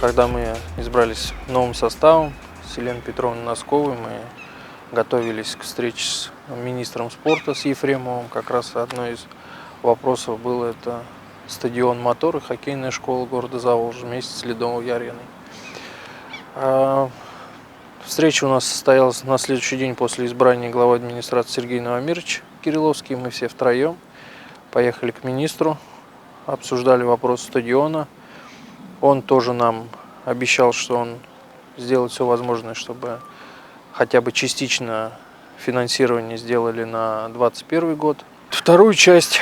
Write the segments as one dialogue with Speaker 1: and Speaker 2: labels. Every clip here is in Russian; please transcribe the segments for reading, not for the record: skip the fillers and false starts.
Speaker 1: когда мы избрались новым составом с Еленой Петровной Носковой, мы готовились к встрече с министром спорта, с Ефремовым. Как раз одно из вопросов было это стадион «Мотор» и хоккейная школа города Заволжья вместе с Ледовой ареной. Встреча у нас состоялась на следующий день после избрания главы администрации Сергей Новомирович Кирилловский. Мы все втроем поехали к министру, обсуждали вопрос стадиона. Он тоже нам обещал, что он сделает все возможное, чтобы хотя бы частично финансирование сделали на 2021 год. Вторую часть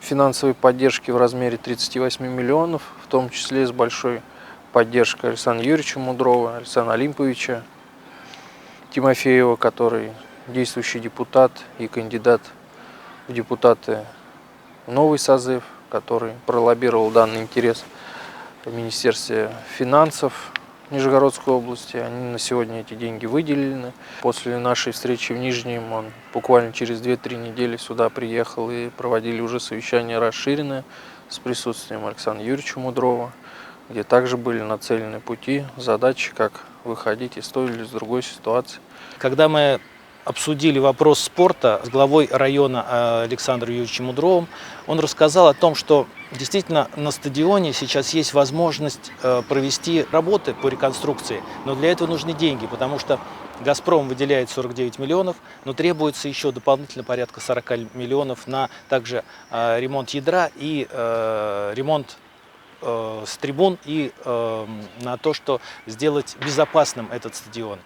Speaker 1: финансовой поддержки в размере 38 миллионов, в том числе с большой поддержкой Александра Юрьевича Мудрова, Александра Олимповича Тимофеева, который действующий депутат и кандидат в депутаты в новый созыв, который пролоббировал данный интерес в Министерстве финансов Нижегородской области. Они на сегодня эти деньги выделены. После нашей встречи в Нижнем он буквально через 2-3 недели сюда приехал и проводили уже совещание расширенное с присутствием Александра Юрьевича Мудрова, где также были нацелены пути, задачи, как выходить из той или с другой ситуации.
Speaker 2: Когда мы обсудили вопрос спорта с главой района Александром Юрьевичем Мудровым, он рассказал о том, что действительно на стадионе сейчас есть возможность провести работы по реконструкции, но для этого нужны деньги, потому что «Газпром» выделяет 49 миллионов, но требуется еще дополнительно порядка 40 миллионов на также ремонт ядра и ремонт с трибун и на то, что сделать безопасным этот стадион.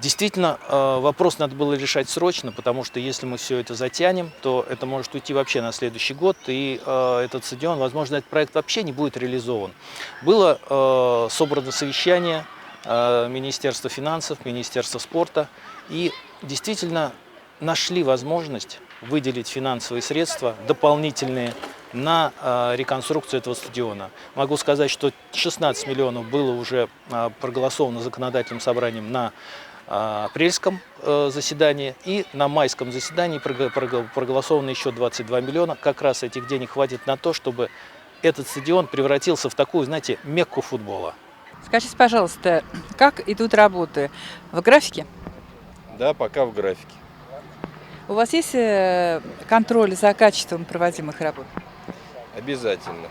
Speaker 2: Действительно, вопрос надо было решать срочно, потому что если мы все это затянем, то это может уйти вообще на следующий год, и этот стадион, возможно, этот проект вообще не будет реализован. Было собрано совещание Министерства финансов, Министерства спорта, и действительно нашли возможность выделить финансовые средства дополнительные на реконструкцию этого стадиона. Могу сказать, что 16 миллионов было уже проголосовано законодательным собранием на апрельском заседании, и на майском заседании проголосовано еще 22 миллиона. Как раз этих денег хватит на то, чтобы этот стадион превратился в такую, знаете, мекку футбола.
Speaker 3: Скажите, пожалуйста, как идут работы? В графике?
Speaker 4: Да, пока в графике.
Speaker 3: У вас есть контроль за качеством проводимых работ?
Speaker 4: Обязательно.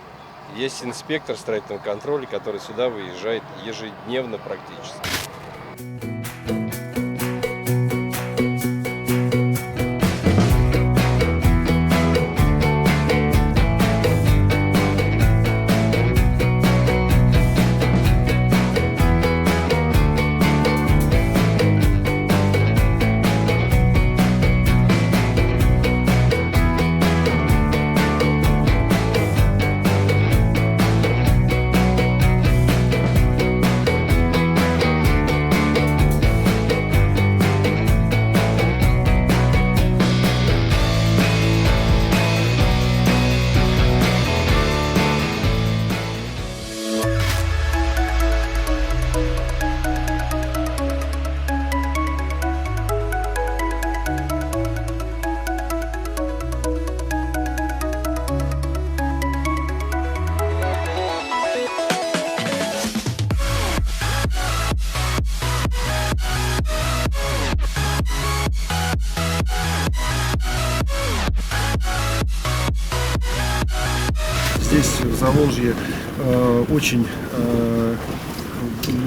Speaker 4: Есть инспектор строительного контроля, который сюда выезжает ежедневно практически.
Speaker 5: Здесь, в Заволжье, очень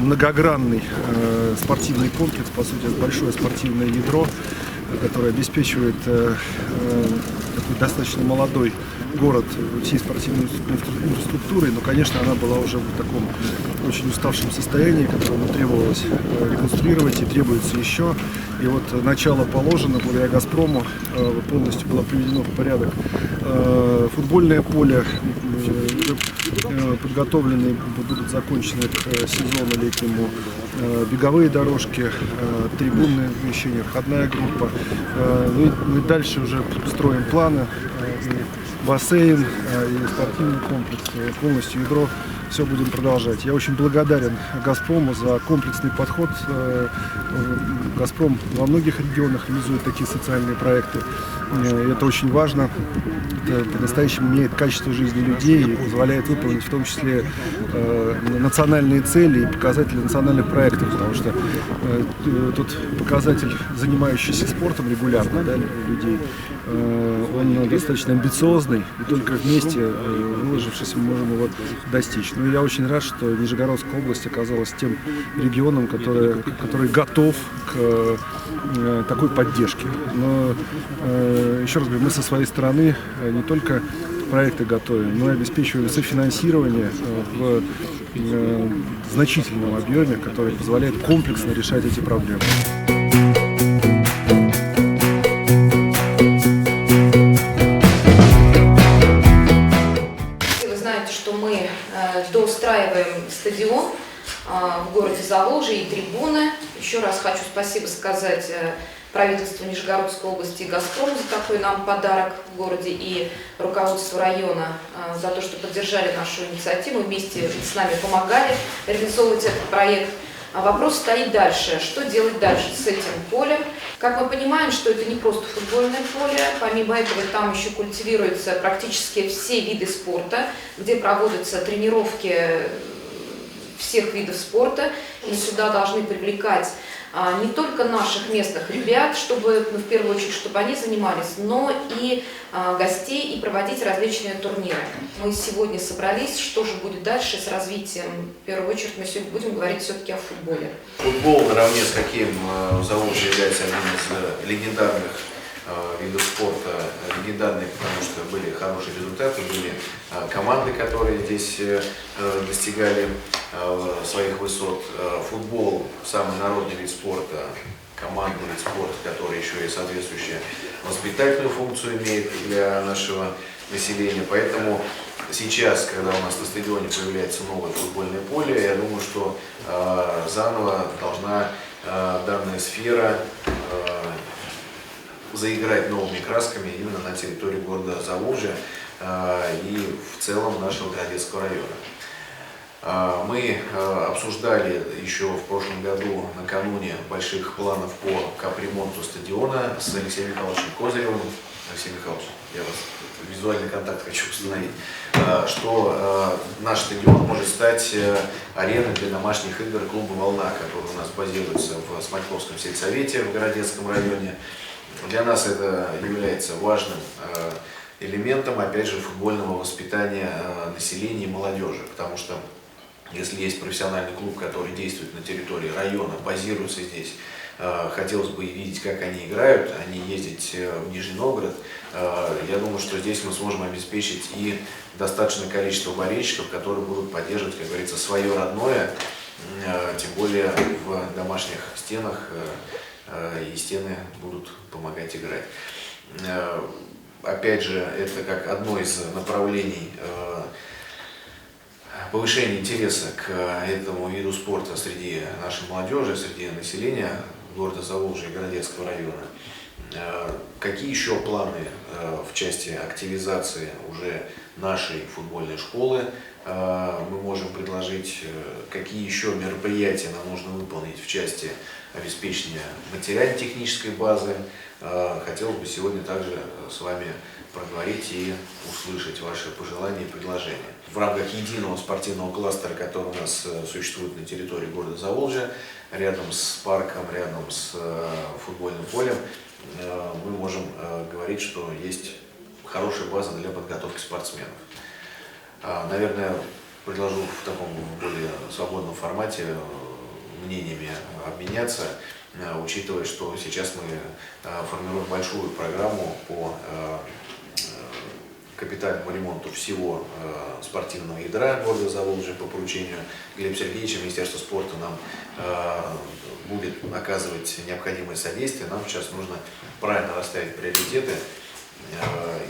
Speaker 5: многогранный спортивный комплекс, по сути, большое спортивное ядро, которое обеспечивает такой достаточно молодой город всей спортивной инфраструктурой, но, конечно, она была уже в таком очень уставшем состоянии, которое требовалось реконструировать и требуется еще. И вот начало положено благодаря «Газпрому», полностью было приведено в порядок футбольное поле, подготовлены, будут закончены к сезону летнему беговые дорожки, трибунные помещения, входная группа. Мы дальше уже строим планы, бассейн и спортивный комплекс, полностью ядро. Все будем продолжать. Я очень благодарен «Газпрому» за комплексный подход. «Газпром» во многих регионах реализует такие социальные проекты. Это очень важно. Это по-настоящему меняет качество жизни людей и позволяет выполнить выполнить в том числе национальные цели и показатели национальных проектов, потому что тот показатель, занимающийся спортом регулярно, да, людей, он достаточно амбициозный, и только вместе, выложившись, мы можем его достичь. Ну, я очень рад, что Нижегородская область оказалась тем регионом, который готов к такой поддержке. Но, еще раз говорю, мы со своей стороны не только проекты готовим, но и обеспечиваем софинансирование в значительном объеме, который позволяет комплексно решать эти проблемы.
Speaker 6: Вы знаете, что мы доустраиваем стадион в городе Заволжье и трибуны. Еще раз хочу спасибо сказать правительству Нижегородской области и «Газпрому» за такой нам подарок в городе и руководству района за то, что поддержали нашу инициативу, вместе с нами помогали реализовывать этот проект. А вопрос стоит дальше. Что делать дальше с этим полем? Как мы понимаем, что это не просто футбольное поле, помимо этого там еще культивируются практически все виды спорта, где проводятся тренировки всех видов спорта, и сюда должны привлекать не только наших местных ребят, чтобы, в первую очередь, чтобы они занимались, но и гостей, и проводить различные турниры. Мы сегодня собрались, что же будет дальше с развитием. В первую очередь мы сегодня будем говорить все-таки о футболе.
Speaker 7: Футбол, наравне с хоккеем, в Заволжье является одним из легендарных видов спорта, легендарные, потому что были хорошие результаты, были команды, которые здесь достигали своих высот. Футбол – самый народный вид спорта, командный вид спорта, который еще и соответствующую воспитательную функцию имеет для нашего населения. Поэтому сейчас, когда у нас на стадионе появляется новое футбольное поле, я думаю, что заново должна данная сфера заиграть новыми красками именно на территории города Заволжья и в целом нашего Городецкого района. Мы обсуждали еще в прошлом году, накануне, больших планов по капремонту стадиона с Алексеем Михайловичем Козыревым. Алексей Михайлович, я вас визуальный контакт хочу установить, что наш стадион может стать ареной для домашних игр клуба «Волна», который у нас базируется в Смольковском сельсовете в Городецком районе. Для нас это является важным элементом, опять же, футбольного воспитания населения и молодежи, потому что если есть профессиональный клуб, который действует на территории района, базируется здесь, хотелось бы видеть, как они играют, а не ездить в Нижний Новгород. Я думаю, что здесь мы сможем обеспечить и достаточное количество болельщиков, которые будут поддерживать, как говорится, свое родное, тем более в домашних стенах, и стены будут помогать играть. Опять же, это как одно из направлений повышения интереса к этому виду спорта среди нашей молодежи, среди населения города Заволжья и Городецкого района. Какие еще планы в части активизации уже нашей футбольной школы мы можем предложить, какие еще мероприятия нам нужно выполнить в части обеспечения материально-технической базы. Хотелось бы сегодня также с вами проговорить и услышать ваши пожелания и предложения. В рамках единого спортивного кластера, который у нас существует на территории города Заволжья, рядом с парком, рядом с футбольным полем, мы можем говорить, что есть хорошая база для подготовки спортсменов. Наверное, предложу в таком более свободном формате мнениями обменяться, учитывая, что сейчас мы формируем большую программу по капитальному ремонту всего спортивного ядра города Заволжья по поручению Глеба Сергеевича. Министерство спорта нам будет оказывать необходимое содействие. Нам сейчас нужно правильно расставить приоритеты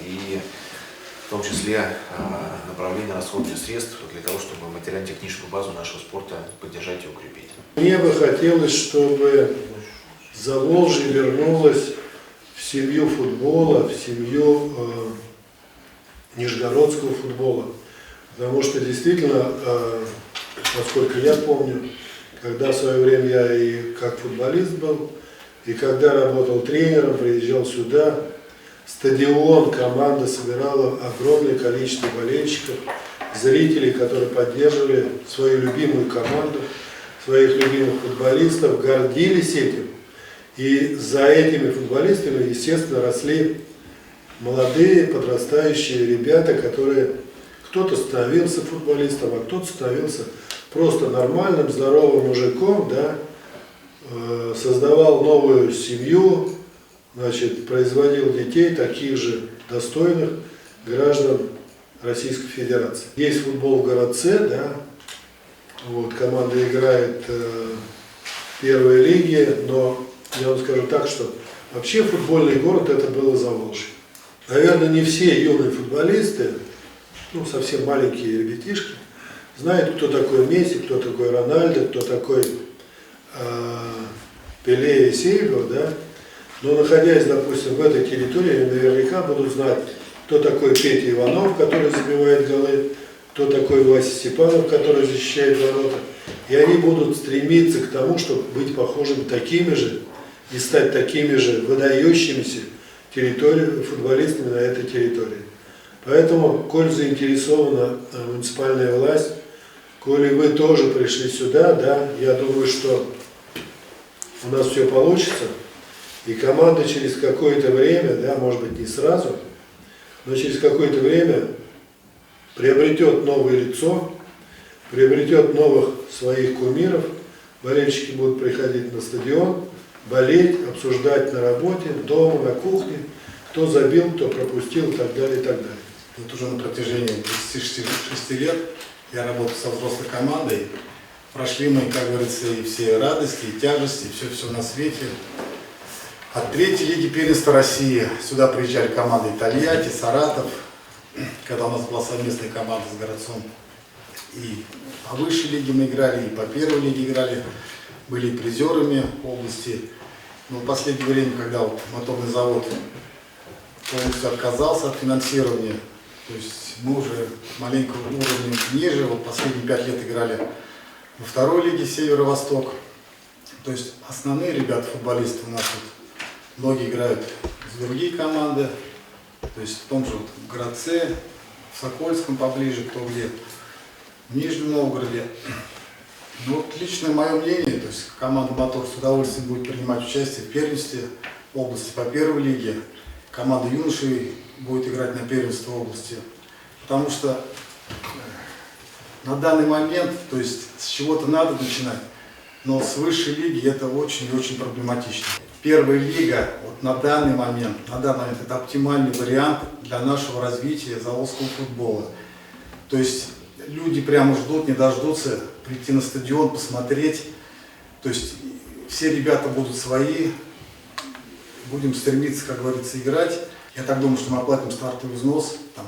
Speaker 7: и в том числе направление расходных средств для того, чтобы материально-техническую базу нашего спорта поддержать и укрепить.
Speaker 8: Мне бы хотелось, чтобы Заволжье вернулось в семью футбола, в семью нижегородского футбола. Потому что действительно, насколько я помню, когда в свое время я и как футболист был, и когда работал тренером, приезжал сюда, стадион, команда собирала огромное количество болельщиков. зрителей, которые поддерживали свою любимую команду, своих любимых футболистов, гордились этим. И за этими футболистами, естественно, росли молодые, подрастающие ребята, которые кто-то становился футболистом, а кто-то становился просто нормальным, здоровым мужиком, да, создавал новую семью, значит, производил детей, таких же достойных граждан Российской Федерации. Есть футбол в городце, да, вот, команда играет в первой лиге, но я вам скажу так, что вообще футбольный город это было Заволжье. Наверное, не все юные футболисты, ну, совсем маленькие ребятишки, знают, кто такой Месси, кто такой Рональдо, кто такой Пеле и Сильва, да. Но находясь, допустим, в этой территории, наверняка будут знать, кто такой Петя Иванов, который забивает голы, кто такой Вася Степанов, который защищает ворота. И они будут стремиться к тому, чтобы быть похожими такими же и стать такими же выдающимися футболистами на этой территории. Поэтому, коль заинтересована муниципальная власть, коли вы тоже пришли сюда, да, я думаю, что у нас все получится, и команда через какое-то время, да, может быть не сразу, но через какое-то время приобретет новое лицо, приобретет новых своих кумиров, болельщики будут приходить на стадион, болеть, обсуждать на работе, дома, на кухне, кто забил, кто пропустил и так далее, и так далее.
Speaker 9: Вот уже на протяжении 36 лет я работаю со взрослой командой. Прошли мы, как говорится, и все радости, и тяжести, и все на свете. От третьей лиги первенства России сюда приезжали команды Тольятти, Саратов, когда у нас была совместная команда с Городцом. И по высшей лиге мы играли, и по первой лиге играли, были призерами области. Но в последнее время, когда вот моторный завод полностью отказался от финансирования, то есть мы уже маленько уровнем ниже, вот последние 5 лет играли во второй лиге Северо-Восток. То есть основные ребята, футболисты у нас вот, многие играют за другие команды, то есть в том же вот, в Городце, в Сокольском поближе, кто где, в Нижнем Новгороде. Ну вот личное мое мнение, то есть команда «Мотор» с удовольствием будет принимать участие в первенстве области по первой лиге. Команда юношей будет играть на первенство области, потому что на данный момент, то есть с чего-то надо начинать, но с высшей лиги это очень и очень проблематично. Первая лига вот на данный момент это оптимальный вариант для нашего развития заволжского футбола. То есть люди прямо ждут, не дождутся прийти на стадион, посмотреть. То есть все ребята будут свои, будем стремиться, как говорится, играть. Я так думаю, что мы оплатим стартовый взнос, там,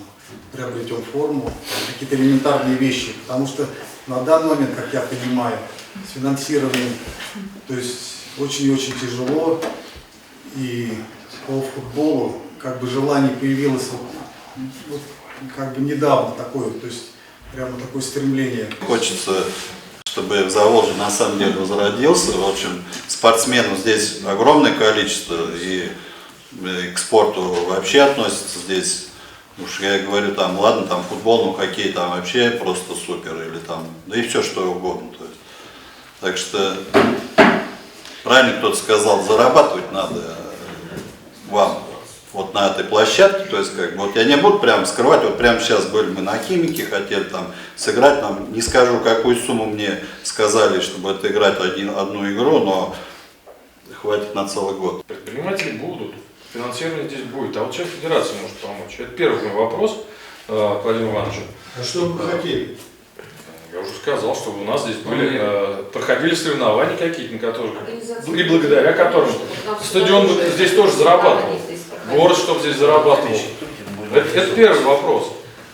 Speaker 9: приобретем форму, какие-то элементарные вещи. Потому что на данный момент, как я понимаю, с финансированием, то есть очень и очень тяжело. И по футболу как бы желание появилось вот, как бы недавно такое, то есть прямо такое стремление.
Speaker 10: Хочется, чтобы в Заволжье на самом деле возродился. В общем, спортсменов здесь огромное количество, и к спорту вообще относятся здесь. Уж я говорю, там, ладно, там футбол, ну хоккей там вообще просто супер, или там, да и все что угодно. То есть. Так что, правильно кто-то сказал, зарабатывать надо вам вот на этой площадке. То есть, как бы, вот я не буду прям скрывать, вот прямо сейчас были мы на Химике, хотели там сыграть, там, не скажу, какую сумму мне сказали, чтобы отыграть одну игру, но хватит на целый год.
Speaker 11: Предприниматели будут, финансирование здесь будет, а вот сейчас федерация может помочь. Это первый мой вопрос к Владимиру Ивановичу.
Speaker 8: А что вы хотели?
Speaker 11: Я уже сказал, что у нас здесь были, проходили соревнования какие-то, на которых, и благодаря которым стадион здесь тоже зарабатывал. Город, чтобы здесь зарабатывал. Это первый вопрос.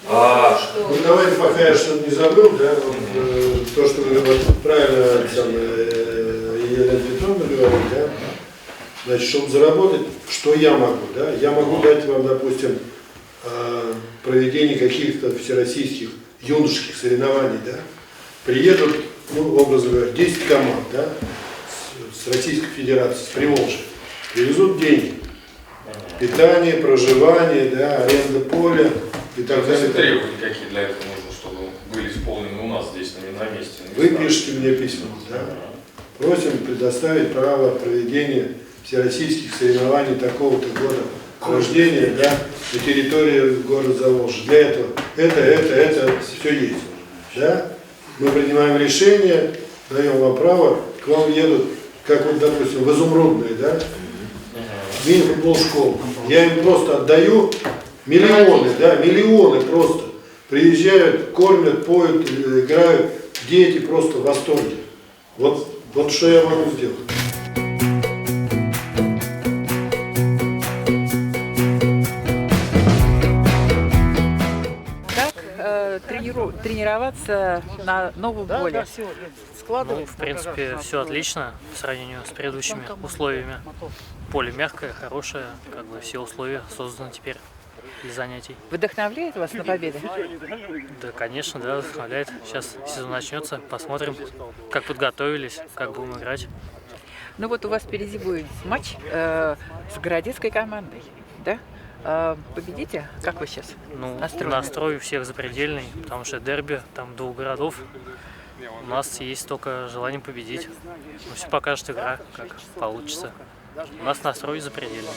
Speaker 8: Ну, давайте, пока я что-то не забыл, да, вот, то, что вы правильно Елена Петровна говорит, да, значит, чтобы заработать, что я могу, да, я могу дать вам, допустим, проведение каких-то всероссийских юношеских соревнований, да, приедут, ну, образно говоря, 10 команд, да, с Российской Федерации, с Приволжья, привезут деньги, питание, проживание, да, аренда поля и так далее.
Speaker 11: Требования какие для этого нужно, чтобы
Speaker 8: вы пишете мне письмо, да? Просим предоставить право проведения всероссийских соревнований такого-то года рождения, да, на территории города Заволжья. Для этого это все есть. Да? Мы принимаем решение, даем вам право, к вам едут, как вот, допустим, в Изумрудное, да, мини-футбол школу. Я им просто отдаю миллионы, да, миллионы просто. Приезжают, кормят, поют, играют, дети просто в восторге. Вот что я могу сделать.
Speaker 3: Тренироваться на новом поле?
Speaker 12: Ну, в принципе, все отлично по сравнению с предыдущими условиями. Поле мягкое, хорошее, как бы все условия созданы теперь для занятий.
Speaker 3: Вдохновляет вас на победы?
Speaker 12: Да, конечно, да, вдохновляет. Сейчас сезон начнется, посмотрим, как подготовились, как будем играть.
Speaker 3: Ну вот у вас впереди будет матч с городецкой командой, да? Победите? Как вы сейчас настроены?
Speaker 12: Настрой у всех запредельный, потому что дерби, там 2 городов. У нас есть только желание победить. Но все покажет игра, как получится. У нас настрой запредельный.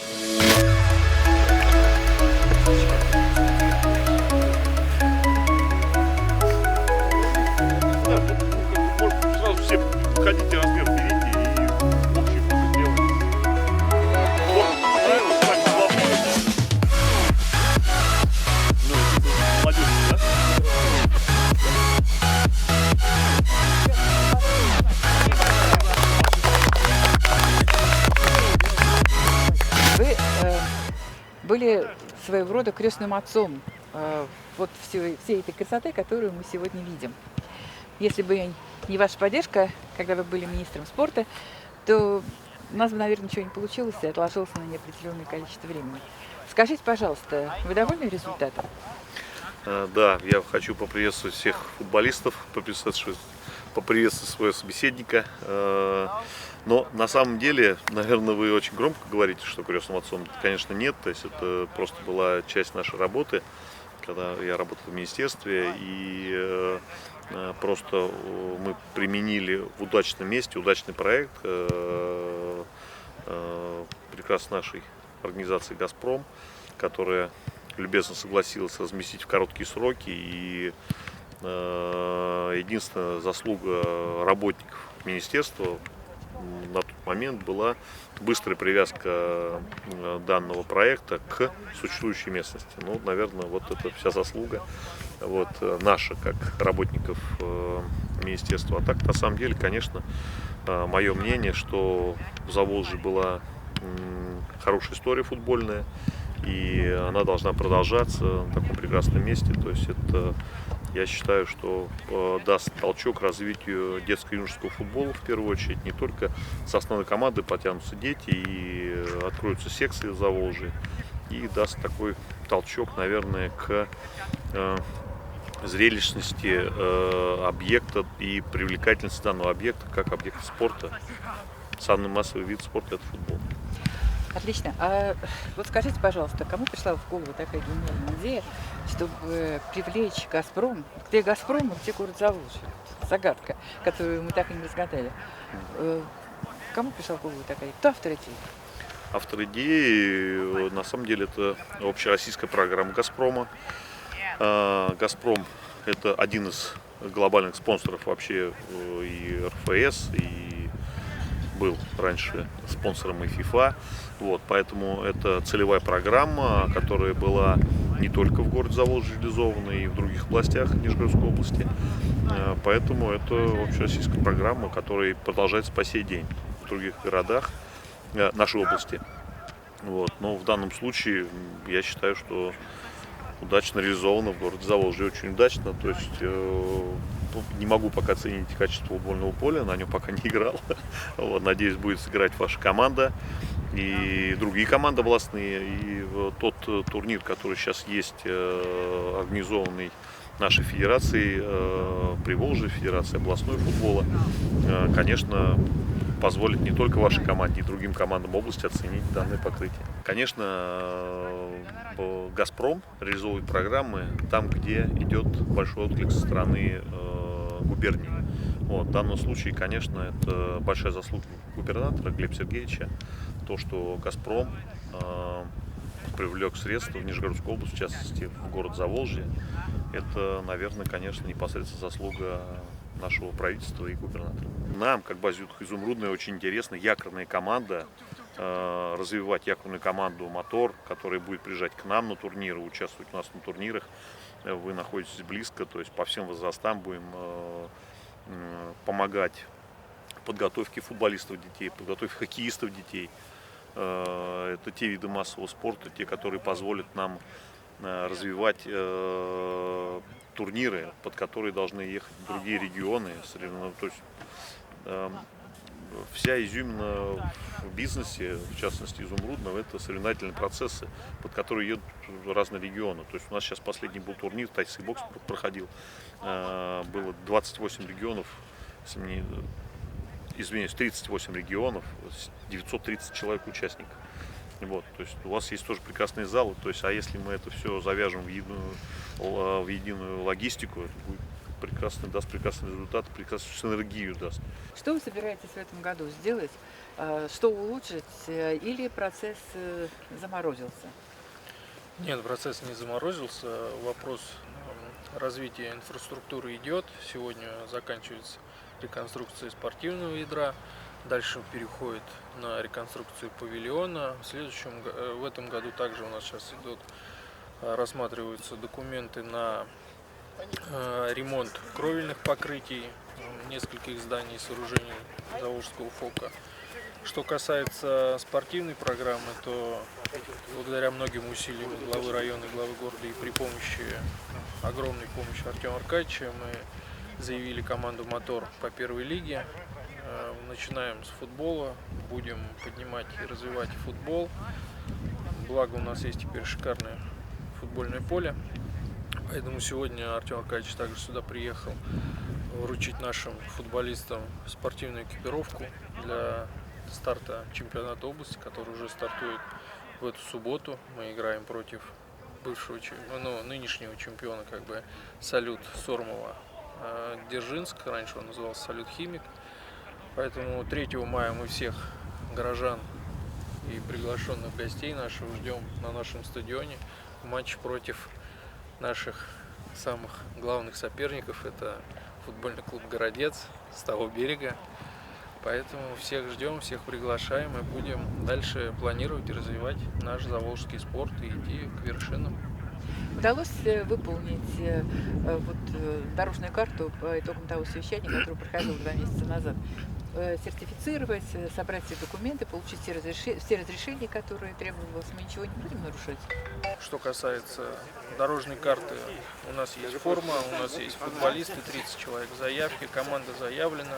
Speaker 13: Сразу все уходите, размер берите и общий просто делайте. Молодежь, да?
Speaker 3: Вы были своего рода крестным отцом вот всей этой красоты, которую мы сегодня видим. Если бы не ваша поддержка, когда вы были министром спорта, то у нас бы, наверное, ничего не получилось и отложилось на неопределенное количество времени. Скажите, пожалуйста, вы довольны результатом?
Speaker 13: Да, я хочу поприветствовать всех футболистов, поприветствовать своего собеседника. Но на самом деле, наверное, вы очень громко говорите, что крестным отцом, конечно, нет. То есть это просто была часть нашей работы, когда я работал в министерстве, и просто мы применили в удачном месте удачный проект прекрасно нашей организации «Газпром», которая любезно согласилась разместить в короткие сроки. И единственная заслуга работников министерства на тот момент была быстрая привязка данного проекта к существующей местности. Ну, наверное, вот это вся заслуга наша, как работников министерства. А так, на самом деле, конечно, мое мнение, что в Заволжье была хорошая история футбольная, и она должна продолжаться в таком прекрасном месте. То есть это, я считаю, что даст толчок развитию детско-юношеского футбола в первую очередь. Не только с основной команды потянутся дети и откроются секции в Заволжье, и даст такой толчок, наверное, к зрелищности объекта и привлекательности данного объекта как объекта спорта. Самый массовый вид спорта – это футбол.
Speaker 3: Отлично. А вот скажите, пожалуйста, кому пришла в голову такая гениальная идея, чтобы привлечь «Газпром», где «Газпром», а где город Заволжье? Загадка, которую мы так и не разгадали. Кому пришла в голову такая идея? Кто автор идеи?
Speaker 13: Автор идеи, на самом деле, это общероссийская программа «Газпрома». «Газпром» – это один из глобальных спонсоров вообще и РФС, и был раньше спонсором и ФИФА. Поэтому это целевая программа, которая была не только в городе Заволжье реализована, и в других областях Нижегородской области. Поэтому это общероссийская программа, которая продолжается по сей день в других городах нашей области. Но в данном случае я считаю, что удачно реализовано в городе Заволжье, очень удачно. То есть не могу пока оценить качество футбольного поля, на нем пока не играл. Надеюсь, будет сыграть ваша команда и другие команды областные. И тот турнир, который сейчас есть, организованный нашей федерацией Приволжья, Федерации областной футбола, конечно, позволит не только вашей команде, и другим командам области оценить данное покрытие. Конечно, «Газпром» реализовывает программы там, где идет большой отклик со стороны губернии. Вот, в данном случае, конечно, это большая заслуга губернатора Глеба Сергеевича, то, что «Газпром» привлек средства в Нижегородскую область, в частности, в город Заволжье. Это, наверное, конечно, непосредственно заслуга нашего правительства и губернатора. Нам, как базе отдыха «Изумрудная», очень интересна якорная команда, развивать якорную команду «Мотор», которая будет приезжать к нам на турниры, участвовать у нас на турнирах. Вы находитесь близко, то есть по всем возрастам будем помогать подготовке футболистов детей, подготовке хоккеистов детей. Это те виды массового спорта, те, которые позволят нам развивать турниры, под которые должны ехать другие регионы. То есть вся изюмина в бизнесе, в частности изумрудного, это соревновательные процессы, под которые едут разные регионы. То есть у нас сейчас последний был турнир, тайский бокс проходил, было 28 регионов, извиняюсь, 38 регионов, 930 человек участников. Вот, то есть у вас есть тоже прекрасные залы, то есть, а если мы это все завяжем в единую логистику, это будет прекрасный, даст прекрасный результат, прекрасную синергию даст.
Speaker 3: Что вы собираетесь в этом году сделать? Что улучшить? Или процесс заморозился?
Speaker 1: Нет, процесс не заморозился. Вопрос развития инфраструктуры идет. Сегодня заканчивается реконструкция спортивного ядра. Дальше переходит на реконструкцию павильона. В этом году также у нас сейчас рассматриваются документы на ремонт кровельных покрытий нескольких зданий и сооружений Заволжского ФОКа. Что касается спортивной программы, то благодаря многим усилиям главы района, главы города и при помощи, огромной помощи Артема Аркадьевича мы заявили команду «Мотор» по первой лиге. Начинаем с футбола, будем поднимать и развивать футбол. Благо у нас есть теперь шикарное футбольное поле. Поэтому сегодня Артем Аркадьевич также сюда приехал вручить нашим футболистам спортивную экипировку для старта чемпионата области, который уже стартует в эту субботу. Мы играем против нынешнего чемпиона, «Салют» Сормова Дзержинск. Раньше он назывался «Салют Химик». Поэтому 3 мая мы всех горожан и приглашенных гостей наших ждем на нашем стадионе в матче против наших самых главных соперников. Это футбольный клуб «Городец» с того берега. Поэтому всех ждем, всех приглашаем и будем дальше планировать и развивать наш заволжский спорт и идти к вершинам.
Speaker 3: Удалось выполнить дорожную карту по итогам того совещания, которое проходило 2 месяца назад? Сертифицировать, собрать все документы, получить все разрешения, которые требовалось. Мы ничего не будем нарушать.
Speaker 1: Что касается дорожной карты, у нас есть форма, у нас есть футболисты, 30 человек заявки, команда заявлена.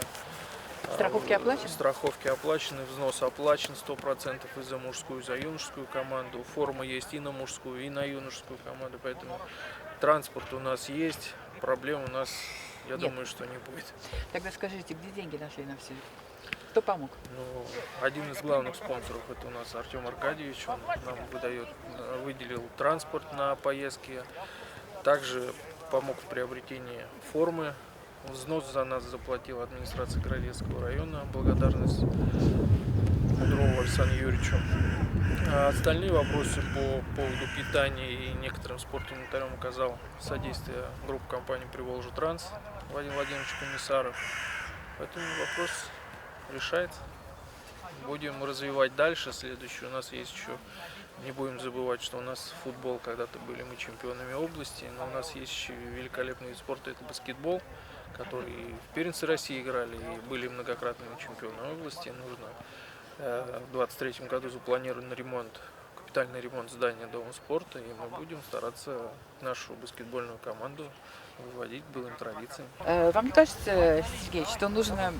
Speaker 3: Страховки оплачены?
Speaker 1: Страховки оплачены, взнос оплачен 100% и за мужскую, и за юношескую команду. Форма есть и на мужскую, и на юношескую команду, поэтому транспорт у нас есть, проблем у нас, я думаю, что не будет.
Speaker 3: Тогда скажите, где деньги нашли на все? Кто помог?
Speaker 1: Один из главных спонсоров это у нас Артем Аркадьевич, он нам выделил транспорт на поездки, также помог в приобретении формы. Взнос за нас заплатила администрация Городецкого района. Благодарность Мудрову Александру Юрьевичу. А остальные вопросы по поводу питания и некоторым спортивным инвентарем оказал содействие группы компании «Приволжьетранс» Владимир Владимирович Комиссаров. Поэтому вопрос решается. Будем развивать дальше. Следующий у нас есть еще, не будем забывать, что у нас футбол, когда-то были мы чемпионами области, но у нас есть еще великолепный вид спорта, это баскетбол, которые в первенстве России играли и были многократными чемпионами области. Нужно в 2023 году запланирован капитальный ремонт здания Дома спорта, и мы будем стараться нашу баскетбольную команду выводить к былым традициям.
Speaker 3: Вам не кажется, Сергей, что нужно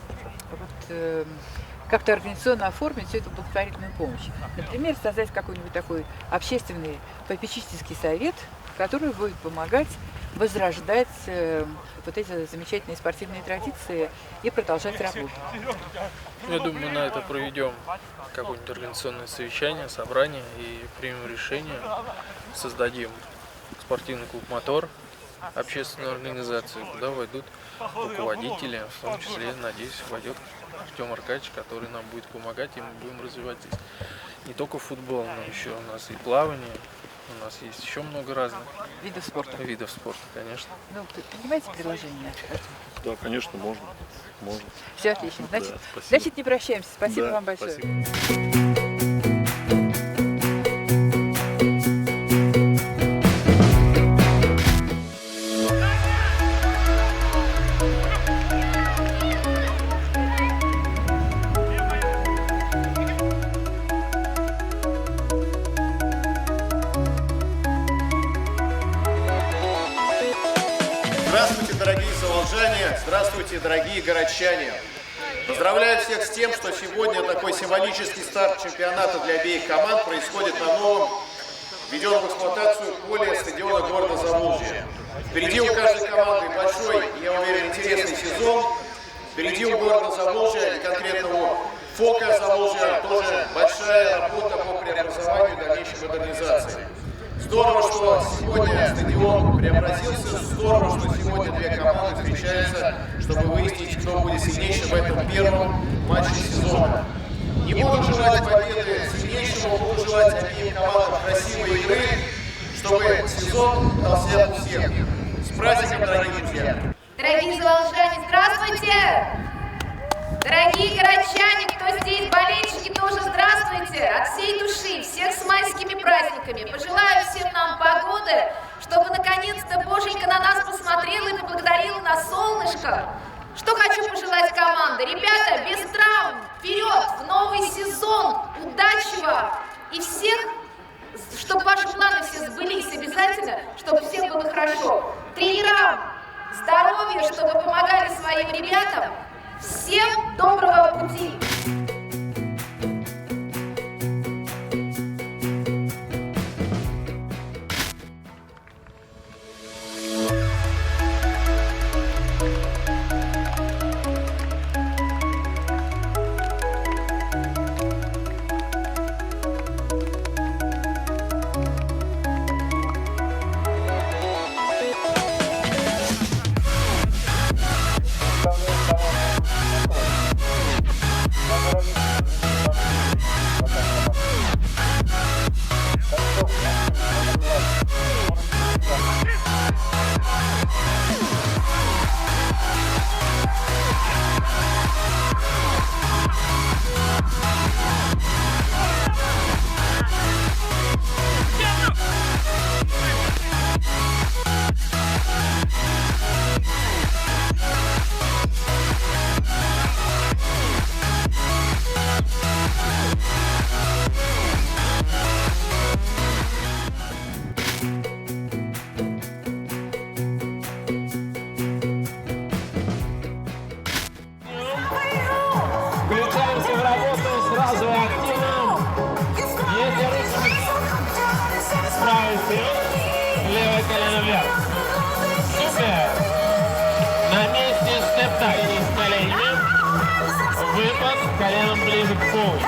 Speaker 3: как-то организационно оформить всю эту благотворительную помощь? Например, создать какой-нибудь такой общественный попечительский совет, который будет помогать возрождать эти замечательные спортивные традиции и продолжать работу.
Speaker 1: Я думаю, мы на это проведем какое-нибудь организационное совещание, собрание и примем решение. Создадим спортивный клуб «Мотор», общественную организацию, куда войдут руководители, в том числе, надеюсь, войдет Артем Аркадьевич, который нам будет помогать, и мы будем развивать здесь не только футбол, но еще у нас и плавание, у нас есть еще много разных
Speaker 3: видов спорта.
Speaker 1: Видов спорта, конечно.
Speaker 3: Ну, принимаете предложение?
Speaker 13: Да, конечно, можно.
Speaker 3: Все отлично. Значит,
Speaker 13: Да,
Speaker 3: значит, не прощаемся. Спасибо вам большое.
Speaker 13: Спасибо.
Speaker 14: Здравствуйте, дорогие заволжане! Здравствуйте, дорогие городчане! Поздравляю всех с тем, что сегодня такой символический старт чемпионата для обеих команд происходит на новом, введенном в эксплуатацию поле стадиона города Заволжья. Впереди у каждой команды большой, я уверен, интересный сезон. Впереди у города Заволжья и конкретно у ФОКа Заволжья тоже большая работа по преобразованию и дальнейшей модернизации. Здорово, что сегодня стадион преобразился, здорово, что сегодня две команды встречаются, чтобы выяснить, кто будет сильнейшим в этом первом матче сезона. Не буду желать победы сильнейшему, буду желать обеим командам красивой игры, чтобы сезон удался у всех. С праздником, дорогие друзья!
Speaker 6: Дорогие заволжане, здравствуйте! Дорогие городчане, кто здесь, болельщики, тоже здравствуйте! От всей души, всех с майскими праздниками! Пожелаю всем нам погоды, чтобы наконец-то Боженька на нас посмотрела и поблагодарила на солнышко. Что хочу пожелать команде? Ребята, без травм, вперед, в новый сезон, удачи вам! И всех, чтобы ваши планы все сбылись обязательно, чтобы всем было хорошо. Тренерам здоровья, чтобы помогали своим ребятам. Всем доброго пути!
Speaker 15: Включаемся в работу сразу активно. Если руки правый вперед, левое колено вверх. Супер. На месте степ-так с коленями. Выпад коленом ближе к полу.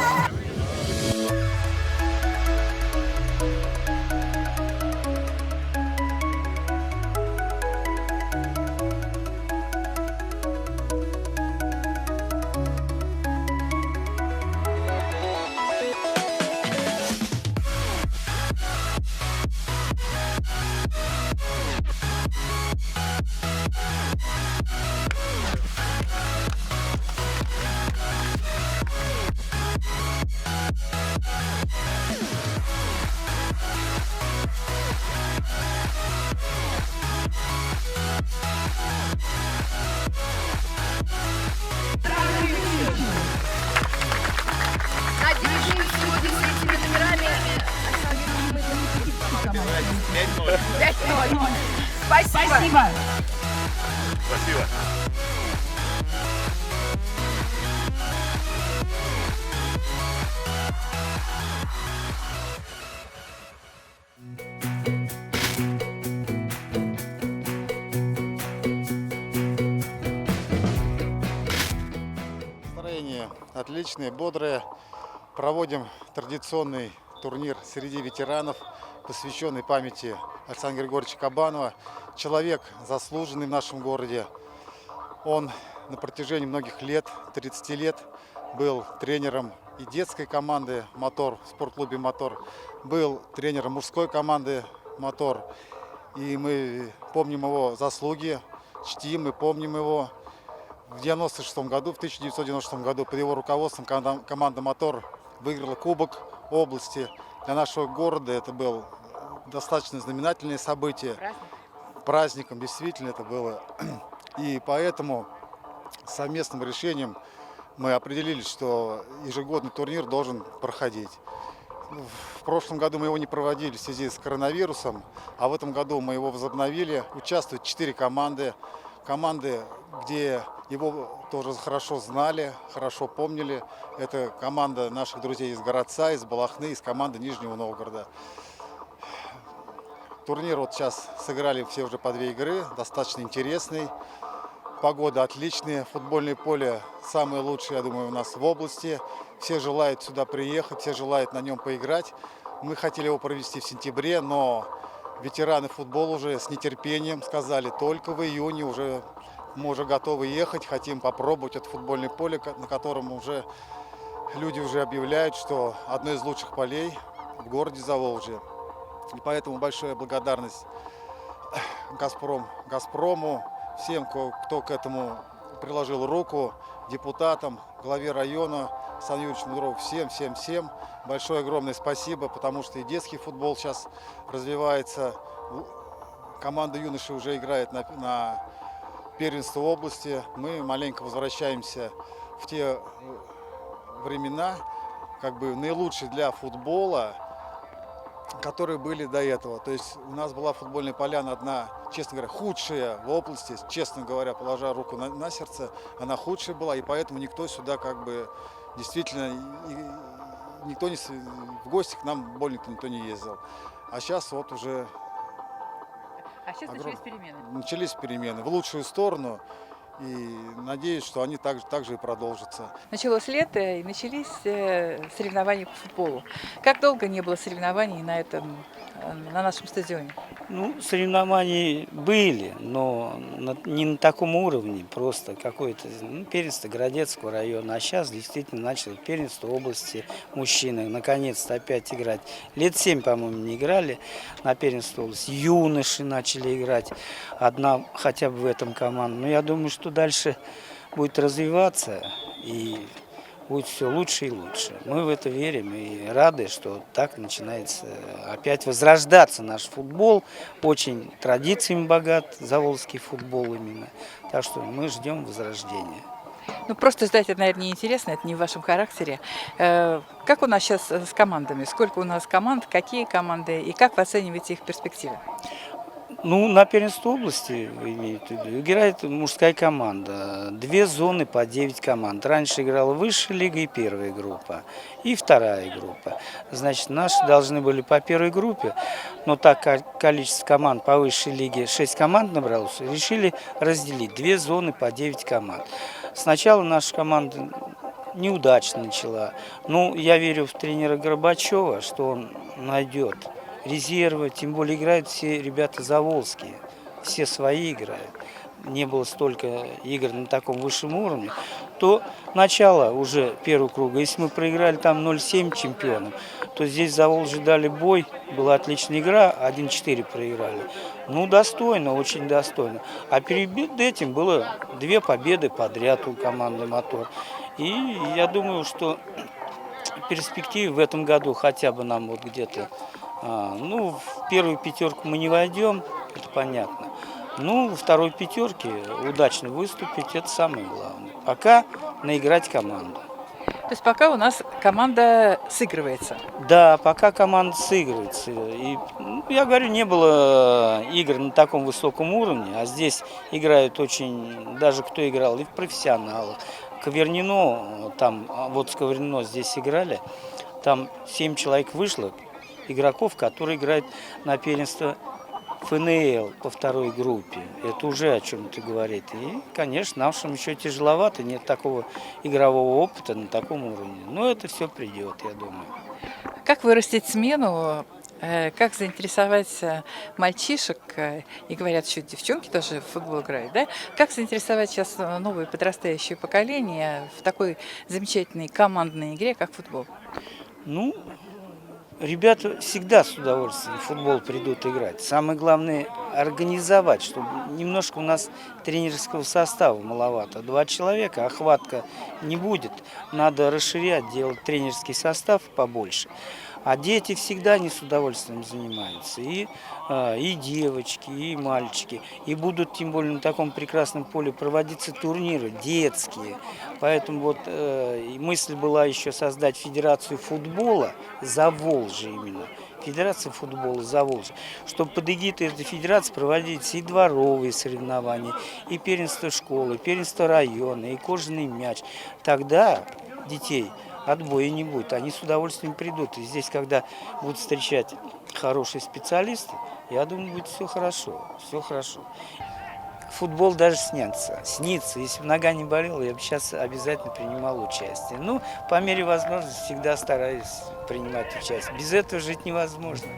Speaker 6: Надеюсь, сегодня с этими номерами 5-0. Спасибо.
Speaker 13: Спасибо.
Speaker 9: Настроение отличное, бодрое. Проводим традиционный турнир среди ветеранов, посвященный памяти Александра Григорьевича Кабанова. Человек заслуженный в нашем городе. Он на протяжении многих лет, 30 лет, был тренером и детской команды «Мотор», в спортклубе «Мотор», был тренером мужской команды «Мотор». И мы помним его заслуги, чтим и помним его. В 1996 году под его руководством команда «Мотор» выиграла Кубок области. Для нашего города это было достаточно знаменательное событие. Праздником действительно это было. И поэтому совместным решением мы определились, что ежегодный турнир должен проходить. В прошлом году мы его не проводили в связи с коронавирусом, а в этом году мы его возобновили. Участвуют 4 команды. Команды, где его тоже хорошо знали, хорошо помнили. Это команда наших друзей из Городца, из Балахны, из команды Нижнего Новгорода. Турнир вот сейчас сыграли все уже по 2 игры, достаточно интересный. Погода отличная, футбольное поле самое лучшее, я думаю, у нас в области. Все желают сюда приехать, все желают на нем поиграть. Мы хотели его провести в сентябре, но ветераны футбола уже с нетерпением сказали, только в июне мы уже готовы ехать, хотим попробовать это футбольное поле, на котором уже люди уже объявляют, что одно из лучших полей в городе Заволжье. И поэтому большая благодарность «Газпрому», всем, кто к этому приложил руку, депутатам, главе района, Александру Юрьевичу Мудрову, всем большое огромное спасибо, потому что и детский футбол сейчас развивается. Команда юношей уже играет на первенство области. Мы маленько возвращаемся в те времена, как бы наилучшие для футбола, которые были до этого. То есть у нас была футбольная поляна одна, честно говоря, худшая в области, честно говоря, положа руку на сердце, она худшая была, и поэтому никто сюда как бы действительно, никто не, в гости к нам больно никто не ездил. А сейчас вот уже...
Speaker 3: А сейчас начались перемены?
Speaker 9: Начались перемены в лучшую сторону. И надеюсь, что они также и продолжатся.
Speaker 3: Началось лето и начались соревнования по футболу. Как долго не было соревнований на нашем стадионе?
Speaker 16: Ну, соревнования были, но не на таком уровне, просто какое-то первенство Городецкого района. А сейчас действительно начало первенство области мужчины. Наконец-то опять играть. Лет 7, по-моему, не играли на первенство области. Юноши начали играть. Одна хотя бы в этом команда. Но я думаю, что дальше будет развиваться и будет все лучше и лучше. Мы в это верим и рады, что так начинается опять возрождаться наш футбол. Очень традициями богат заволжский футбол именно. Так что мы ждем возрождения.
Speaker 3: Ну, просто ждать это, наверное, неинтересно, это не в вашем характере. Как у нас сейчас с командами? Сколько у нас команд, какие команды и как вы оцениваете их перспективы?
Speaker 16: Ну, на первенство области, вы имеете в виду, играет мужская команда. 2 зоны по 9 команд. Раньше играла высшая лига и первая группа, и вторая группа. Значит, наши должны были по первой группе, но так как количество команд по высшей лиге 6 команд набралось, решили разделить 2 зоны по 9 команд. Сначала наша команда неудачно начала. Ну, я верю в тренера Горбачева, что он найдет резервы, тем более играют все ребята заволжские, все свои играют. Не было столько игр на таком высшем уровне, то начало уже первого круга, если мы проиграли там 0-7 чемпионам, то здесь Заволжье дали бой, была отличная игра, 1-4 проиграли. Ну, достойно, очень достойно. А перед этим было 2 победы подряд у команды «Мотор». И я думаю, что перспективы в этом году хотя бы нам вот где-то, ну, в первую 5 мы не войдем, это понятно. Ну, во второй 5 удачно выступить, это самое главное. Пока наиграть команду.
Speaker 3: То есть пока у нас команда сыгрывается?
Speaker 16: Да, пока команда сыгрывается. И, я говорю, не было игр на таком высоком уровне, а здесь играют очень, даже кто играл, и в профессионалах. Ковернино, там, вот с Ковернино здесь играли, там 7 человек вышло, игроков, которые играют на первенство ФНЛ по второй группе. Это уже о чем-то говорит. И, конечно, нашим еще тяжеловато, нет такого игрового опыта на таком уровне. Но это все придет, я думаю.
Speaker 3: Как вырастить смену Как заинтересовать мальчишек, и говорят, что девчонки тоже в футбол играют, да? Как заинтересовать сейчас новое подрастающее поколение в такой замечательной командной игре, как футбол?
Speaker 16: Ну, ребята всегда с удовольствием в футбол придут играть. Самое главное организовать, чтобы немножко у нас тренерского состава маловато. 2 человека, охватка не будет. Надо расширять, делать тренерский состав побольше. А дети всегда не с удовольствием занимаются. И девочки, и мальчики. И будут, тем более, на таком прекрасном поле проводиться турниры детские. Поэтому вот мысль была еще создать федерацию футбола Заволжья именно. Федерация футбола Заволжья. Чтобы под эгидой этой федерации проводились и дворовые соревнования, и первенство школы, и первенство района, и кожаный мяч. Тогда детей отбоя не будет. Они с удовольствием придут. И здесь, когда будут встречать хорошие специалисты, я думаю, будет все хорошо. Все хорошо. Футбол даже снится. Если бы нога не болела, я бы сейчас обязательно принимал участие. Ну, по мере возможности всегда стараюсь принимать участие. Без этого жить невозможно.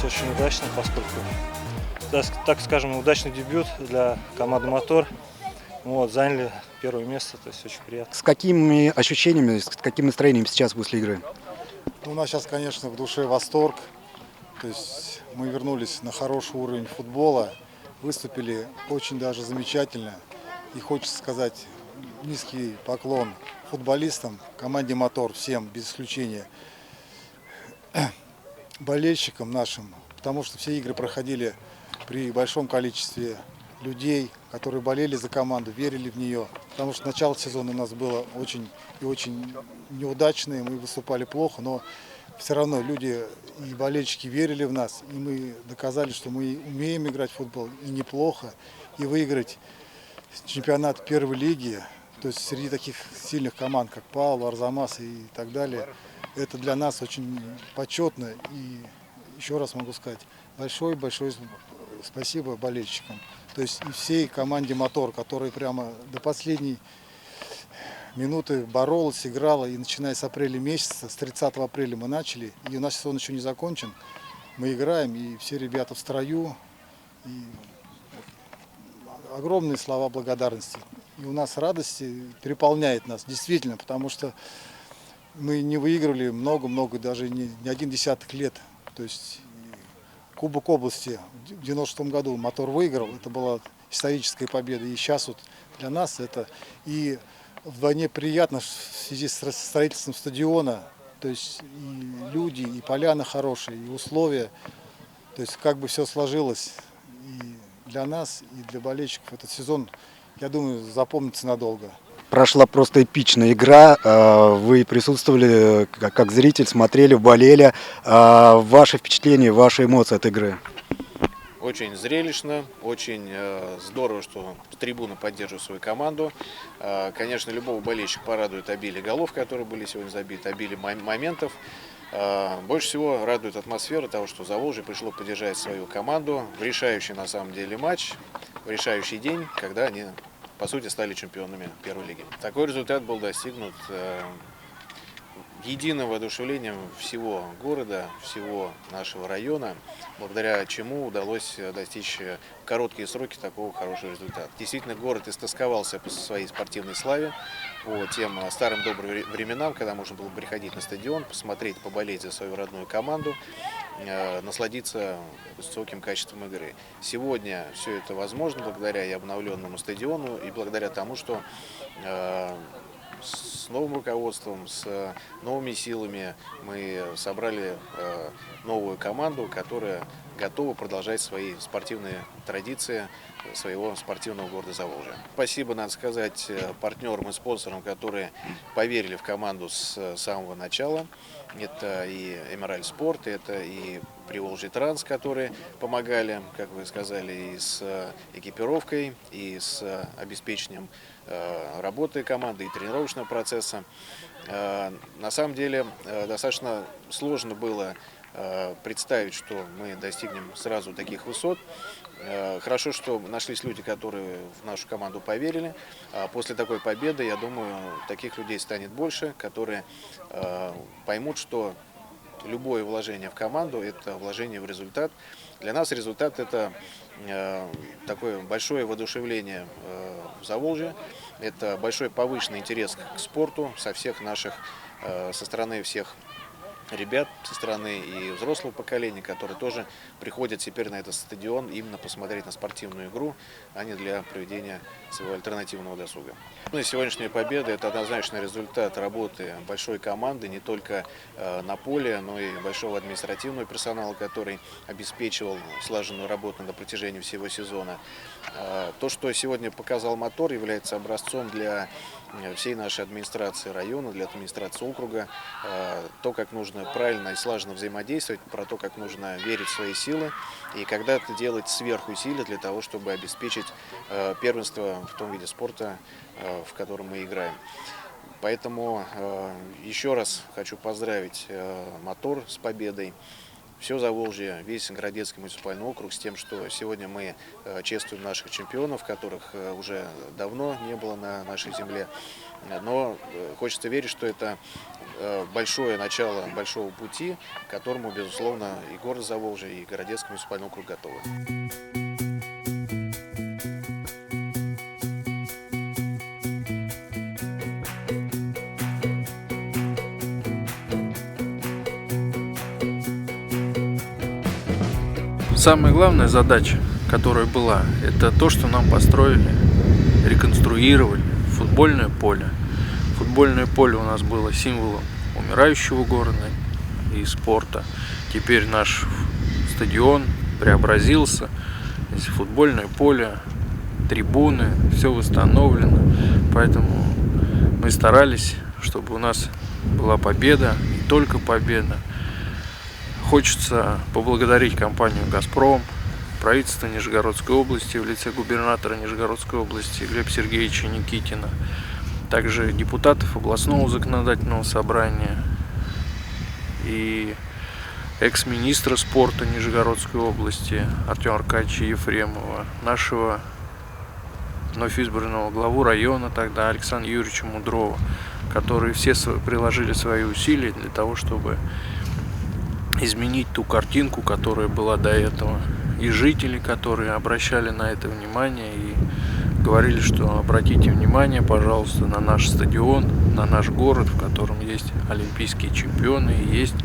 Speaker 17: Очень удачно, поскольку, так скажем, удачный дебют для команды «Мотор». Вот, заняли первое место, то есть очень приятно.
Speaker 18: С какими ощущениями, с каким настроением сейчас после игры?
Speaker 9: У нас сейчас, конечно, в душе восторг. То есть мы вернулись на хороший уровень футбола, выступили очень даже замечательно. И хочется сказать низкий поклон футболистам, команде «Мотор», всем, без исключения, болельщикам нашим, потому что все игры проходили при большом количестве людей, которые болели за команду, верили в нее. Потому что начало сезона у нас было очень неудачное, мы выступали плохо, но все равно люди и болельщики верили в нас, и мы доказали, что мы умеем играть в футбол, и неплохо, и выиграть чемпионат первой лиги, то есть среди таких сильных команд, как ПАО, Арзамас и так далее. Это для нас очень почетно, и еще раз могу сказать, большое-большое спасибо болельщикам. То есть и всей команде «Мотор», которая прямо до последней минуты боролась, играла, и начиная с апреля месяца, с 30 апреля мы начали, и у нас сезон еще не закончен, мы играем, и все ребята в строю, и огромные слова благодарности. И у нас радости переполняет нас, действительно, потому что мы не выигрывали много-много, даже не один десяток лет. То есть Кубок области в 96 году «Мотор» выиграл, это была историческая победа. И сейчас вот для нас это и вдвойне приятно в связи с строительством стадиона. То есть и люди, и поляна хорошие, и условия. То есть как бы все сложилось и для нас, и для болельщиков. Этот сезон, я думаю, запомнится надолго.
Speaker 18: Прошла просто эпичная игра. Вы присутствовали как зритель, смотрели, болели. Ваши впечатления, ваши эмоции от игры?
Speaker 7: Очень зрелищно, очень здорово, что трибуны поддерживают свою команду. Конечно, любого болельщика порадует обилие голов, которые были сегодня забиты, обилие моментов. Больше всего радует атмосфера того, что Заволжье пришло поддержать свою команду в решающий на самом деле матч, в решающий день, когда они, по сути, стали чемпионами первой лиги. Такой результат был достигнут единым воодушевлением всего города, всего нашего района, благодаря чему удалось достичь в короткие сроки такого хорошего результата. Действительно, город истосковался по своей спортивной славе, по тем старым добрым временам, когда можно было приходить на стадион, посмотреть, поболеть за свою родную команду, насладиться высоким качеством игры. Сегодня все это возможно благодаря и обновленному стадиону, и благодаря тому, что с новым руководством, с новыми силами мы собрали новую команду, которая готова продолжать свои спортивные традиции своего спортивного города Заволжья. Спасибо, надо сказать, партнерам и спонсорам, которые поверили в команду с самого начала. Это и Эмеральд Спорт, это и Приволжье Транс, которые помогали, как вы сказали, и с экипировкой, и с обеспечением работы команды и тренировочного процесса. На самом деле достаточно сложно было представить, что мы достигнем сразу таких высот. Хорошо, что нашлись люди, которые в нашу команду поверили. После такой победы, я думаю, таких людей станет больше, которые поймут, что любое вложение в команду – это вложение в результат. Для нас результат – это такое большое воодушевление в Заволжье, это большой повышенный интерес к спорту со всех наших, со стороны всех ребят, со стороны и взрослого поколения, которые тоже приходят теперь на этот стадион именно посмотреть на спортивную игру, а не для проведения своего альтернативного досуга. Ну и сегодняшняя победа – это однозначно результат работы большой команды, не только на поле, но и большого административного персонала, который обеспечивал слаженную работу на протяжении всего сезона. То, что сегодня показал «Мотор», является образцом для всей нашей администрации района, для администрации округа, то, как нужно правильно и слаженно взаимодействовать, про то, как нужно верить в свои силы и когда-то делать сверхусилия для того, чтобы обеспечить первенство в том виде спорта, в котором мы играем. Поэтому еще раз хочу поздравить «Мотор» с победой. Все Заволжье, весь Городецкий муниципальный округ с тем, что сегодня мы чествуем наших чемпионов, которых уже давно не было на нашей земле. Но хочется верить, что это большое начало большого пути, к которому, безусловно, и город Заволжье, и Городецкий муниципальный округ готовы.
Speaker 1: Самая главная задача, которая была, это то, что нам построили, реконструировали футбольное поле. Футбольное поле у нас было символом умирающего города и спорта. Теперь наш стадион преобразился. Здесь футбольное поле, трибуны, все восстановлено. Поэтому мы старались, чтобы у нас была победа, не только победа. Хочется поблагодарить компанию «Газпром», правительство Нижегородской области в лице губернатора Нижегородской области Глеба Сергеевича Никитина, также депутатов областного законодательного собрания и экс-министра спорта Нижегородской области Артема Аркадьевича Ефремова, нашего вновь избранного главу района тогда Александра Юрьевича Мудрова, которые все приложили свои усилия для того, чтобы изменить ту картинку, которая была до этого, и жители, которые обращали на это внимание и говорили, что обратите внимание, пожалуйста, на наш стадион, на наш город, в котором есть олимпийские чемпионы и есть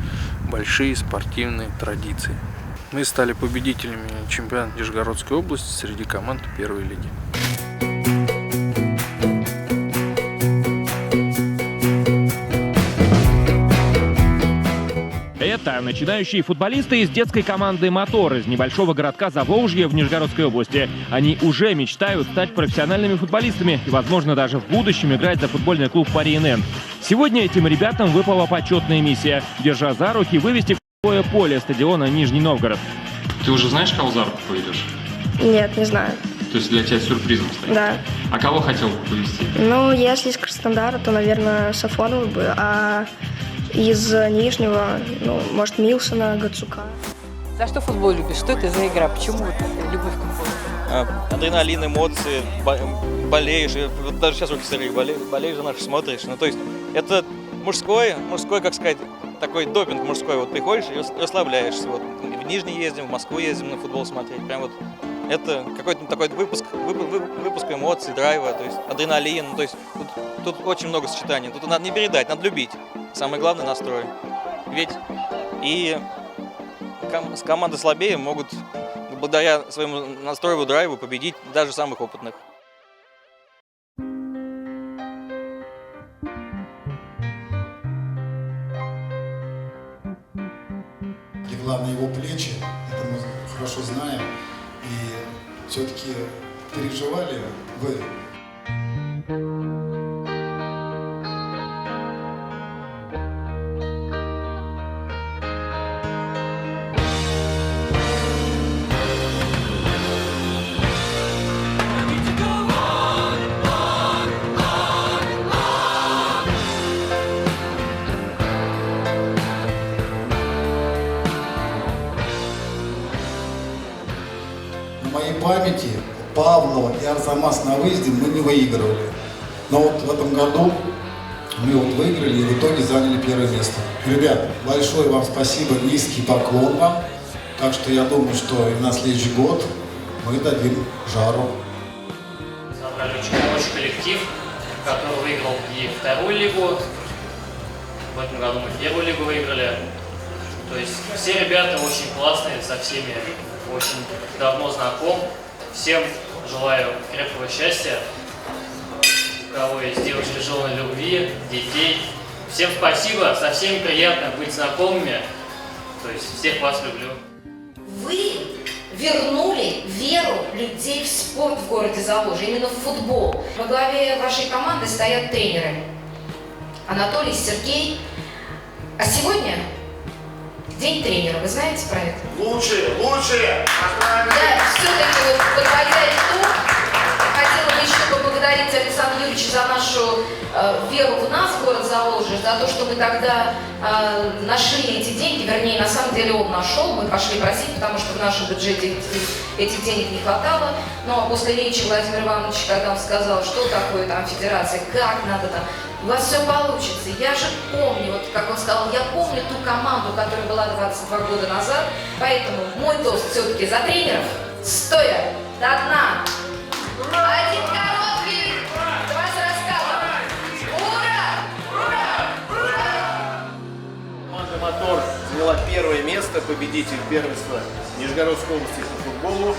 Speaker 1: большие спортивные традиции. Мы стали победителями чемпионата Нижегородской области среди команд первой лиги.
Speaker 19: Это начинающие футболисты из детской команды «Мотор» из небольшого городка Заволжье в Нижегородской области. Они уже мечтают стать профессиональными футболистами и, возможно, даже в будущем играть за футбольный клуб Пари НН. Сегодня этим ребятам выпала почетная миссия – держа за руки вывести в поле стадиона Нижний Новгород.
Speaker 11: Ты уже знаешь, кого за руку поведешь?
Speaker 20: Нет, не знаю.
Speaker 11: То есть для тебя сюрпризом стоит?
Speaker 20: Да.
Speaker 11: А кого хотел бы повести?
Speaker 20: Ну, если из Краснодара, то, наверное, Сафонова бы, а из Нижнего, ну, может, Милсона, Гацука.
Speaker 3: За что футбол любишь? Что это за игра? Почему вот эта любовь к футболу?
Speaker 21: Адреналин, эмоции, болеешь. Вот даже сейчас руки старые, болеешь за наших, смотришь. Ну, то есть это мужской, как сказать, такой допинг мужской. Вот приходишь и расслабляешься. Вот. В Нижний ездим, в Москву ездим на футбол смотреть. Прям вот это какой-то такой выпуск эмоций, драйва, то есть адреналин. То есть тут очень много сочетаний. Тут надо не передать, надо любить. Самое главное — настрой. Ведь и команды слабее могут благодаря своему настрою, драйву победить даже самых опытных.
Speaker 9: И главное его плечи, это мы хорошо знаем. И все-таки переживали вы. На моей памяти Павлова и Арзамас на выезде мы не выигрывали. Но вот в этом году мы вот выиграли и в итоге заняли первое место. Ребят, большое вам спасибо, низкий поклон вам. Так что я думаю, что и на следующий год мы дадим жару.
Speaker 12: Собрали очень хороший коллектив, который выиграл и вторую лигу. В этом году мы первую лигу выиграли. То есть все ребята очень классные, со всеми очень давно знаком. Всем желаю крепкого счастья, у кого есть девушки, жены, любви, детей. Всем спасибо, со всеми приятно быть знакомыми. То есть всех вас люблю.
Speaker 6: Вы вернули веру людей в спорт в городе Заволжье, именно в футбол. Во главе вашей команды стоят тренеры Анатолий, Сергей. А сегодня день тренера. Вы знаете про это?
Speaker 14: Лучшие!
Speaker 6: Да, все-таки вот, подводя итог, хотела бы еще поблагодарить Александра Юрьевича за нашу веру в нас, в город Заволжье, за то, что мы тогда нашли эти деньги, вернее, на самом деле он нашел, мы пошли просить, потому что в нашем бюджете этих денег не хватало. Но после речи Владимира Ивановича, когда он сказал, что такое там федерация, как надо там, у вас все получится. Я же помню, вот как он сказал, я помню ту команду, которая была 22 года назад, поэтому мой тост все-таки за тренеров, стоя до дна. Один короткий, два с раскатом. Ура!
Speaker 14: Команда «Мотор» заняла первое место, победитель первенства Нижегородской области по футболу.